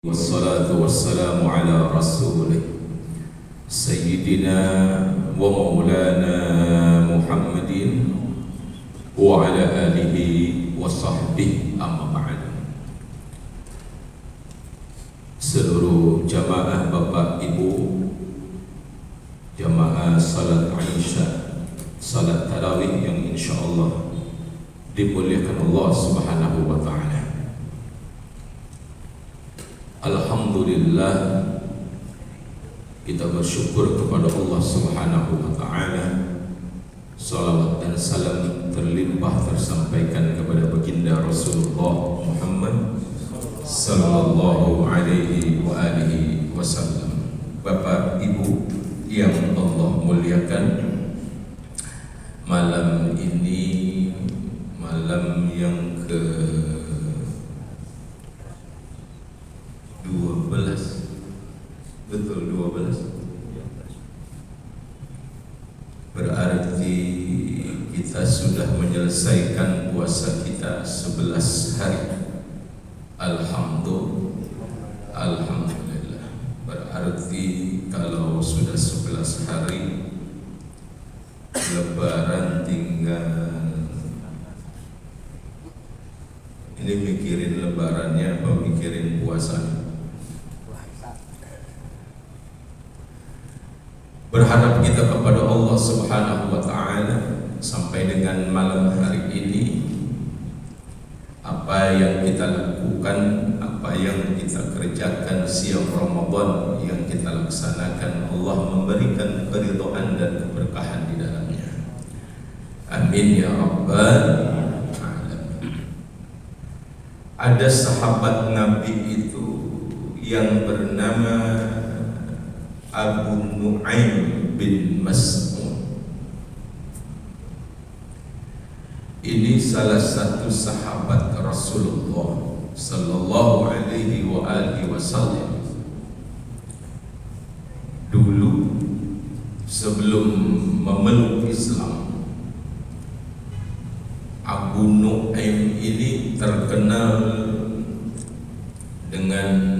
Wassalatu wassalamu ala rasulih Sayyidina wa maulana Muhammadin wa ala alihi wa sahbihi amma ba'd. Seluruh jamaah Bapak Ibu, jamaah salat Isya, salat tarawih yang insyaallah dimuliakan Allah Subhanahu wa ta'ala. Alhamdulillah, kita bersyukur kepada Allah Subhanahu wa ta'ala. Salawat dan salam terlimpah tersampaikan kepada baginda Rasulullah Muhammad sallallahu alaihi wa alihi wasallam. Bapak Ibu yang Allah muliakan, malam ini malam yang ke 12, betul 12. Berarti kita sudah menyelesaikan puasa kita 11 hari. Alhamdulillah. Berarti kalau sudah 11 hari, Lebaran tinggal. Ini mikirin Lebarannya apa mikirin puasanya? Berharap kita kepada Allah Subhanahu wa ta'ala sampai dengan malam hari ini, apa yang kita lakukan, apa yang kita kerjakan siang Ramadan yang kita laksanakan, Allah memberikan keridhaan dan keberkahan di dalamnya. Amin ya rabbal alamin. Ada sahabat Nabi itu yang bernama Abu Nu'aim bin Mas'ud. Ini salah satu sahabat Rasulullah sallallahu alaihi wa alihi wasallam. Dulu sebelum memeluk Islam, Abu Nu'aim ini terkenal dengan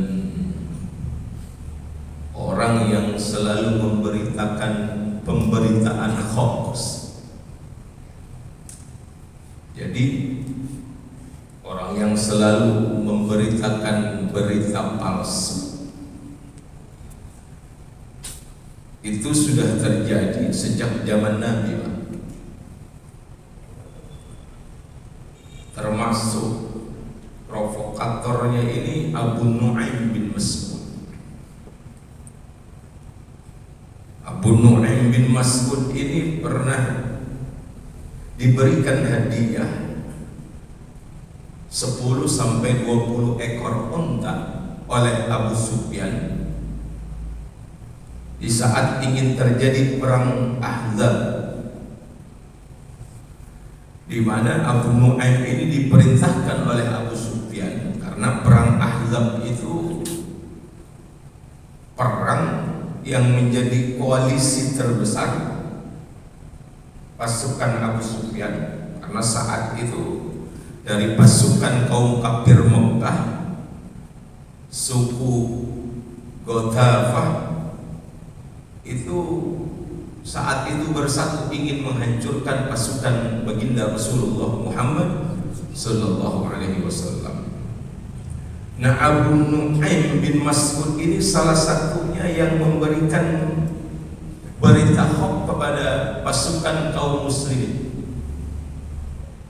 orang yang selalu memberitakan pemberitaan hoax. Jadi orang yang selalu memberitakan berita palsu itu sudah terjadi sejak zaman Nabi, Pak. Termasuk provokatornya ini Abu Nu'aim bin Mas'ud. Abu Nu'aim bin Mas'ud ini pernah diberikan hadiah 10 sampai 20 ekor unta oleh Abu Sufyan di saat ingin terjadi perang Ahzab, di mana Abu Nu'aim ini diperintahkan oleh Abu Sufyan karena perang Ahzab itu perang yang menjadi koalisi terbesar pasukan Abu Sufyan, karena saat itu dari pasukan kaum kafir Mekah, suku Ghatafah itu saat itu bersatu ingin menghancurkan pasukan baginda Rasulullah Muhammad sallallahu alaihi wasallam. Nah, Abu Nu'aim bin Mas'ud ini salah satunya yang memberikan berita hoax kepada pasukan kaum muslimin.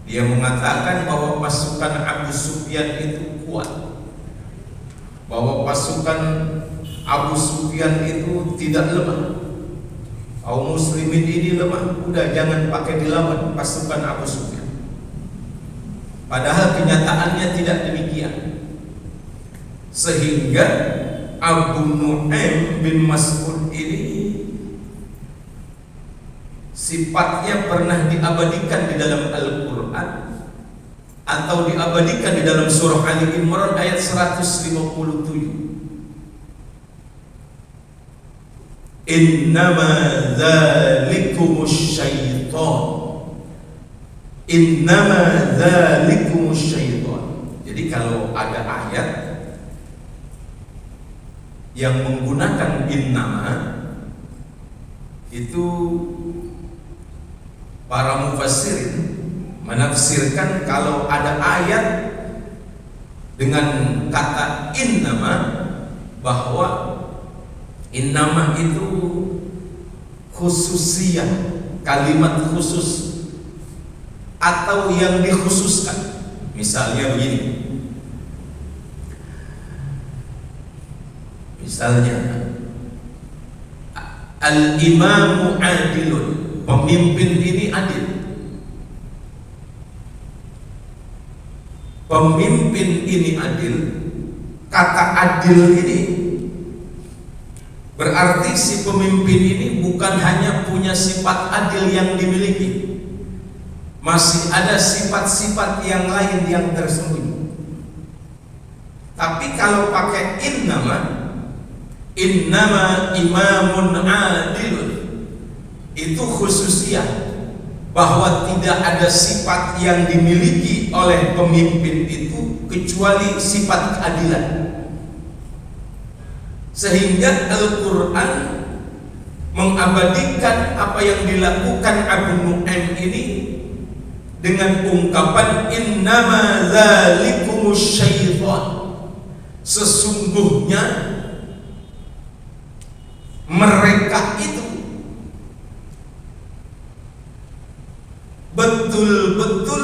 Dia mengatakan bahwa pasukan Abu Sufyan itu kuat, bahwa pasukan Abu Sufyan itu tidak lemah. Kaum muslimin ini lemah, udah jangan pakai dilawan pasukan Abu Sufyan. Padahal kenyataannya tidak demikian. Sehingga Abu Nu'aim bin Mas'ud ini sifatnya pernah diabadikan di dalam Al-Quran atau diabadikan di dalam surah Ali Imran ayat 157. Innama dzalikumus syaitan. Innama dzalikumus syaitan. Jadi kalau ada ayat yang menggunakan innama itu para mufassirin menafsirkan kalau ada ayat dengan kata innama, bahwa innama itu khususiyah, kalimat khusus atau yang dikhususkan. Misalnya begini, misalnya al-imamu adilun, pemimpin ini adil. Pemimpin ini adil. Kata adil ini berarti si pemimpin ini bukan hanya punya sifat adil yang dimiliki, masih ada sifat-sifat yang lain yang tersembunyi. Tapi kalau pakai innama imamun adilun, itu khususiyah, bahwa tidak ada sifat yang dimiliki oleh pemimpin itu kecuali sifat keadilan. Sehingga Al-Quran mengabadikan apa yang dilakukan Abu Nu'aim ini dengan ungkapan innama dzalikumus syaitan, sesungguhnya mereka itu betul-betul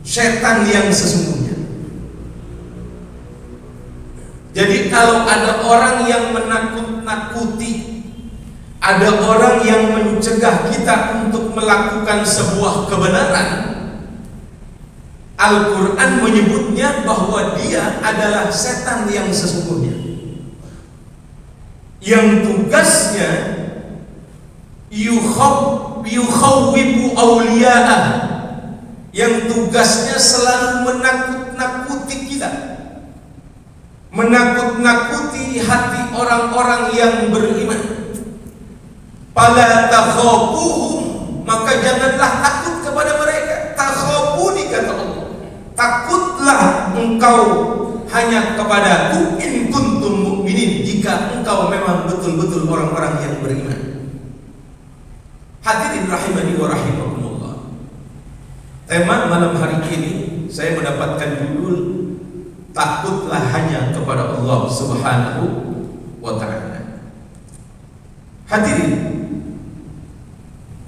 setan yang sesungguhnya. Jadi kalau ada orang yang menakut-nakuti, ada orang yang mencegah kita untuk melakukan sebuah kebenaran, Al-Quran menyebutnya bahwa dia adalah setan yang sesungguhnya, yang tugasnya yukhawwibu awliya'ah, yang tugasnya selalu menakut-nakuti kita, menakut-nakuti hati orang-orang yang beriman. Fala takhafuhum, maka janganlah takut kepada mereka. Takhafuni, kata Allah, takutlah engkau hanya kepadaku in kuntum mu'minin, jika engkau memang betul-betul orang-orang yang beriman. Hadirin rahimani wa rahimakumullah. Tema malam hari ini saya mendapatkan judul takutlah hanya kepada Allah Subhanahu wa ta'ala. Hadirin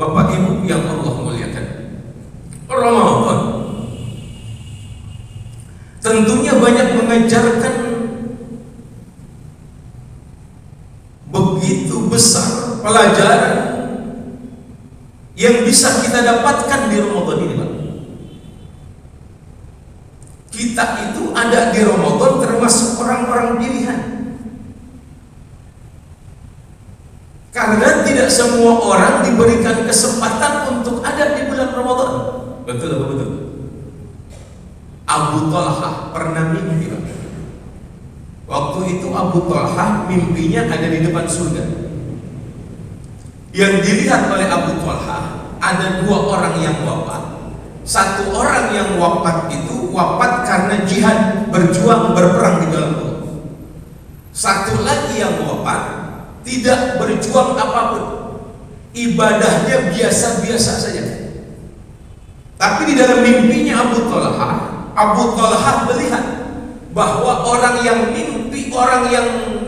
Bapak Ibu yang Allah muliakan, Ramadan tentunya banyak mengajarkan begitu besar pelajaran yang bisa kita dapatkan di Ramadan ini, Pak. Kita itu ada di Ramadan termasuk orang-orang pilihan. Karena tidak semua orang diberikan kesempatan untuk ada di bulan Ramadan. Betul apa betul? Abu Talha pernah mimpi, Pak. Waktu itu Abu Talha mimpinya ada di depan surga. Yang dilihat oleh Abu Talha ada dua orang yang wafat. Satu orang yang wafat itu wafat karena jihad, berjuang, berperang di dalam Allah. Satu lagi yang wafat tidak berjuang apapun, ibadahnya biasa-biasa saja. Tapi di dalam mimpinya Abu Talha melihat bahwa orang yang mimpi, orang yang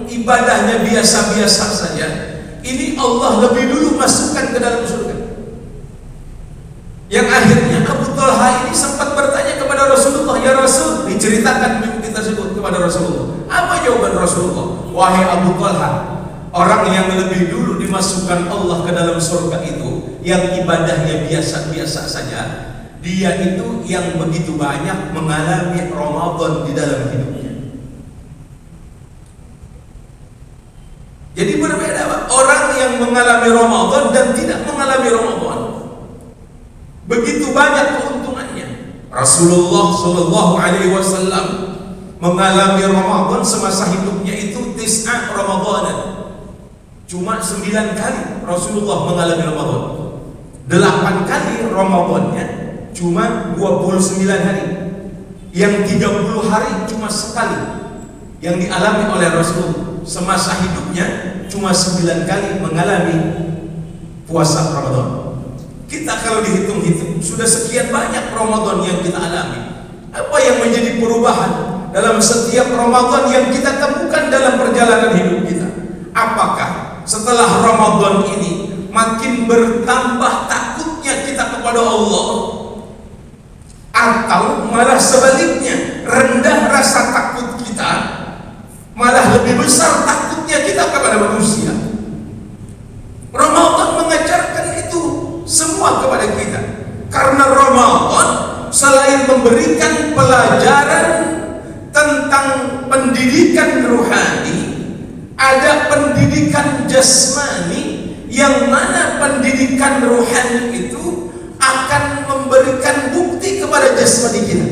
ibadahnya biasa-biasa saja, ini Allah lebih dulu masukkan ke dalam surga. Yang akhirnya Abu Talha ini sempat bertanya kepada Rasulullah, ya Rasul, diceritakan mimpi tersebut kepada Rasulullah. Apa jawaban Rasulullah? Wahai Abu Talha, orang yang lebih dulu dimasukkan Allah ke dalam surga itu yang ibadahnya biasa-biasa saja, dia itu yang begitu banyak mengalami Ramadan di dalam hidupnya. Jadi berbeda, Pak. Orang yang mengalami Ramadan dan tidak mengalami Ramadan, begitu banyak keuntungannya. Rasulullah Shallallahu Alaihi Wasallam mengalami Ramadan semasa hidupnya itu 9 Ramadan. Cuma 9 kali Rasulullah mengalami Ramadan. 8 kali Ramadannya cuma 29 hari. Yang 30 hari cuma sekali. yang dialami oleh Rasul semasa hidupnya cuma 9 kali mengalami puasa Ramadan. Kita kalau dihitung-hitung sudah sekian banyak Ramadan yang kita alami. Apa yang menjadi perubahan dalam setiap Ramadan yang kita temukan dalam perjalanan hidup kita? Apakah setelah Ramadan ini makin bertambah takutnya kita kepada Allah, atau malah sebaliknya rendah rasa takut kita, malah lebih besar takutnya kita kepada manusia? Ramadan mengajarkan itu semua kepada kita, karena Ramadan selain memberikan pelajaran tentang pendidikan rohani, ada pendidikan jasmani, yang mana pendidikan rohani itu akan memberikan bukti kepada jasmani kita.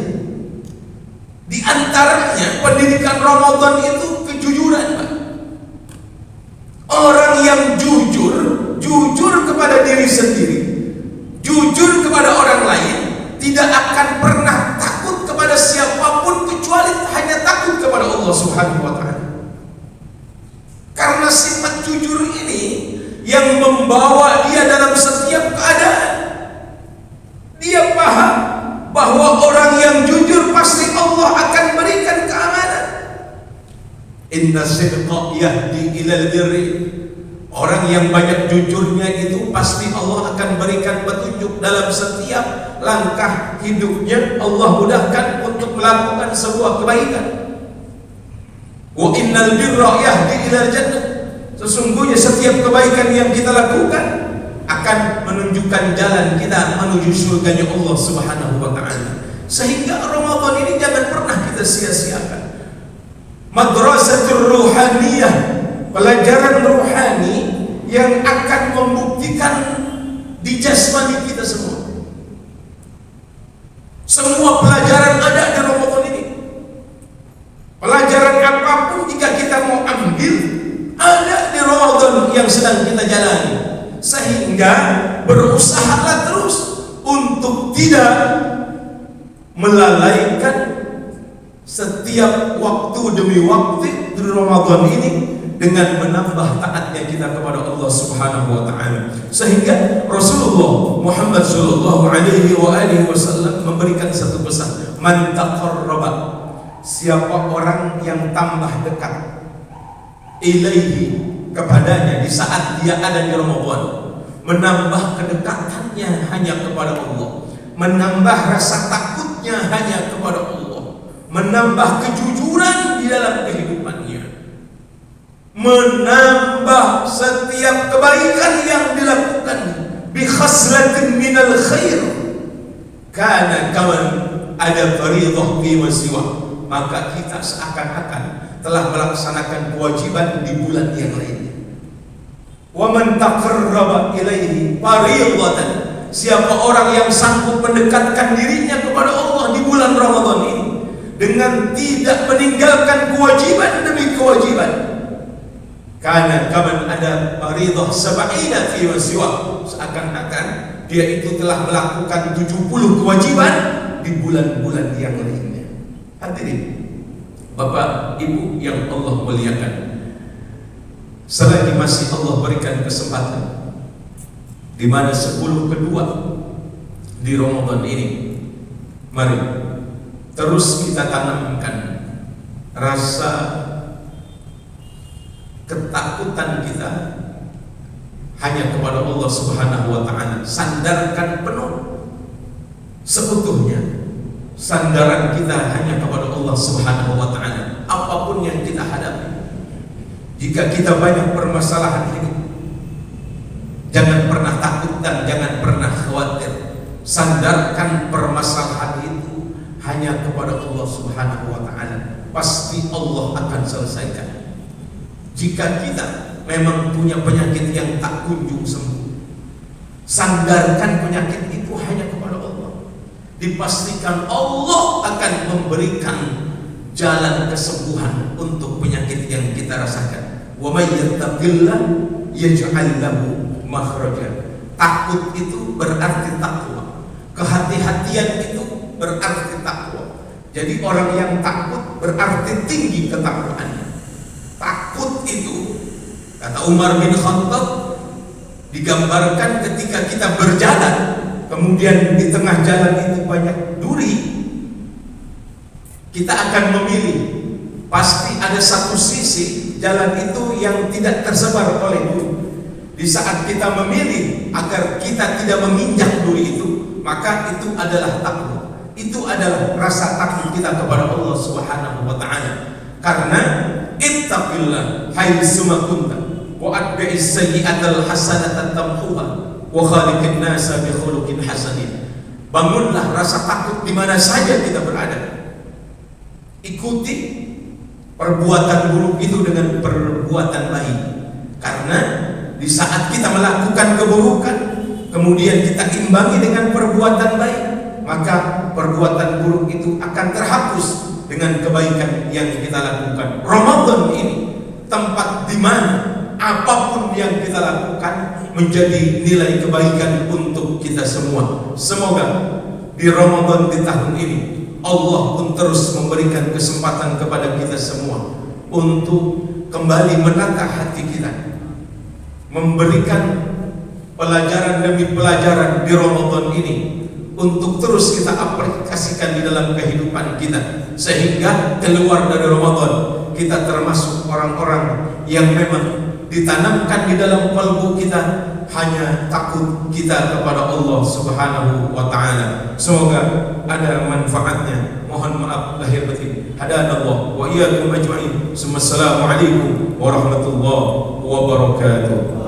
Di antaranya pendidikan Ramadan itu kejujuran, Pak. Orang yang jujur kepada diri sendiri, jujur kepada orang lain, tidak akan pernah takut kepada siapapun kecuali hanya takut kepada Allah Subhanahu wa Ta'ala. Karena sifat jujur ini yang membawa dia dalam setiap keadaan. Dia paham bahwa orang yang jujur pasti Allah akan berikan keamanan. Inna sidqa yahdi ilal birri. Orang yang banyak jujurnya itu pasti Allah akan berikan petunjuk dalam setiap langkah hidupnya. Allah mudahkan untuk melakukan sebuah kebaikan. Wa innal birra yahdi ilal jannah. Sesungguhnya setiap kebaikan yang kita lakukan akan menunjukkan jalan kita menuju surganya Allah Subhanahu wa Ta'ala. Sehingga Ramadan ini jangan pernah kita sia-siakan. Madrasatul ruhaniyah, pelajaran rohani yang akan membuktikan di jasmani kita semua. Semua pelajaran ada di Ramadan ini. Pelajaran apapun jika kita mau ambil, ada di Ramadan yang sedang kita jalani. Sehingga berusahalah terus untuk tidak melalaikan setiap waktu demi waktu di Ramadan ini dengan menambah taatnya kita kepada Allah Subhanahu wa Ta'ala. Sehingga Rasulullah Muhammad sallallahu alaihi wasallam memberikan satu pesan, man taqarraba, siapa orang yang tambah dekat ilaihi, kepadanya di saat dia ada di Ramadan, menambah kedekatannya hanya kepada Allah, menambah rasa takutnya hanya kepada Allah, menambah kejujuran di dalam kehidupannya, menambah setiap kebaikan yang dilakukan bi khaslatin minal khair, kana kaman ada fariidhah fi wasiwa, maka kita seakan-akan telah melaksanakan kewajiban di bulan yang lainnya. Wa man taqarraba ilaihi fariidatan, siapa orang yang sanggup mendekatkan dirinya kepada Allah di bulan Ramadan ini dengan tidak meninggalkan kewajiban demi kewajiban, karena kaman ada fariidah sab'ina fi wasiwa, seakan-akan dia itu telah melakukan 70 kewajiban di bulan-bulan yang lainnya. Hadirin Bapak Ibu yang Allah muliakan, selagi masih Allah berikan kesempatan di mana 10 kedua di Ramadan ini, mari terus kita tanamkan rasa ketakutan kita hanya kepada Allah Subhanahu wa Ta'ala. Sandarkan penuh seutuhnya sandaran kita hanya kepada Allah Subhanahu wa Ta'ala. Apapun yang kita hadapi, jika kita banyak permasalahan hidup, jangan pernah takut dan jangan pernah khawatir. Sandarkan permasalahan itu hanya kepada Allah Subhanahu wa Ta'ala. Pasti Allah akan selesaikan. Jika kita memang punya penyakit yang tak kunjung sembuh, sandarkan penyakit itu hanya kepada Allah. Dipastikan Allah akan memberikan jalan kesembuhan untuk penyakit yang kita rasakan. Wa may yattaqillah yaj'al lahu makhraja. Takut itu berarti takwa. Kehati-hatian itu berarti takwa. Jadi orang yang takut berarti tinggi ketakwaannya. Takut itu, kata Umar bin Khattab, digambarkan ketika kita berjalan, kemudian di tengah jalan itu banyak duri, kita akan memilih. Pasti ada satu sisi jalan itu yang tidak tersebar oleh duri. Di saat kita memilih agar kita tidak menginjak duri itu, maka itu adalah takwa. Itu adalah rasa takut kita kepada Allah Subhanahu wa ta'ala. Karena ittaqillah haitsuma kunta wa atbi'is sayyi'atal hasanata tamhuha wa khaliqin nasa bi khuluqin hasanin. Bangunlah rasa takut di mana saja kita berada. Ikuti perbuatan buruk itu dengan perbuatan baik. Karena di saat kita melakukan keburukan, kemudian kita imbangi dengan perbuatan baik, maka perbuatan buruk itu akan terhapus dengan kebaikan yang kita lakukan. Ramadan ini tempat di mana apapun yang kita lakukan menjadi nilai kebaikan untuk kita semua. Semoga di Ramadan di tahun ini Allah pun terus memberikan kesempatan kepada kita semua untuk kembali menata hati kita, memberikan pelajaran demi pelajaran di Ramadan ini untuk terus kita aplikasikan di dalam kehidupan kita, sehingga keluar dari Ramadan kita termasuk orang-orang yang memang ditanamkan di dalam kalbu kita hanya takut kita kepada Allah Subhanahu wa ta'ala. Semoga ada manfaatnya. Mohon maaf lahir batin. Hadanallah wa iyyakum ajma'in. Assalamualaikum warahmatullahi wabarakatuh.